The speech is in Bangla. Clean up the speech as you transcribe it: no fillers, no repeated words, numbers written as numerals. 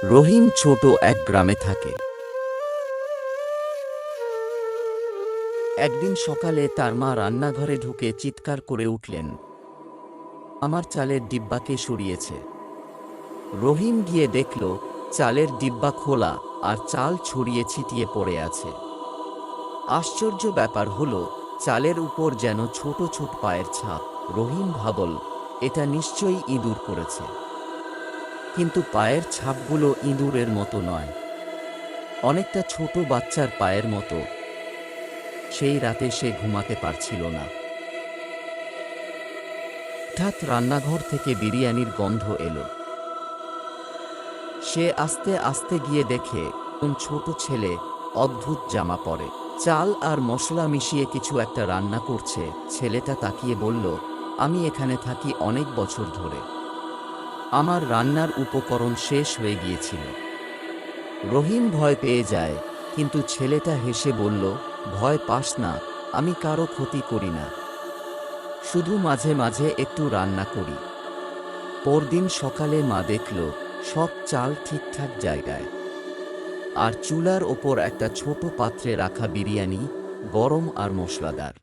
রহিম ছোট এক গ্রামে থাকে। একদিন সকালে তার মা রান্নাঘরে ঢুকে চিৎকার করে উঠলেন, আমার চালের ডিব্বাকে সরিয়েছে। রহিম গিয়ে দেখল চালের ডিব্বা খোলা আর চাল ছড়িয়ে ছিটিয়ে পড়ে আছে। আশ্চর্য ব্যাপার হলো, চালের উপর যেন ছোট ছোট পায়ের ছাপ। রহিম ভাবল, এটা নিশ্চয়ই ইঁদুর করেছে। কিন্তু পায়ের ছাপগুলো ইঁদুরের মতো নয়, অনেকটা ছোট বাচ্চার পায়ের মতো। সেই রাতে সে ঘুমাতে পারছিল না। হঠাৎ রান্নাঘর থেকে বিরিয়ানির গন্ধ এলো। সে আস্তে আস্তে গিয়ে দেখে কোন ছোট ছেলে অদ্ভুত জামা পরে চাল আর মশলা মিশিয়ে কিছু একটা রান্না করছে। ছেলেটা তাকিয়ে বলল, আমি এখানে থাকি অনেক বছর ধরে, আমার রান্নার উপকরণ শেষ হয়ে গিয়েছিল। রহিম ভয় পেয়ে যায়, কিন্তু ছেলেটা হেসে বলল, ভয় পাস না, আমি কারো ক্ষতি করি না, শুধু মাঝে মাঝে একটু রান্না করি। পরদিন সকালে মা দেখল সব চাল ঠিকঠাক জায়গায়, আর চুলার ওপর একটা ছোট পাত্রে রাখা বিরিয়ানি, গরম আর মশলাদার।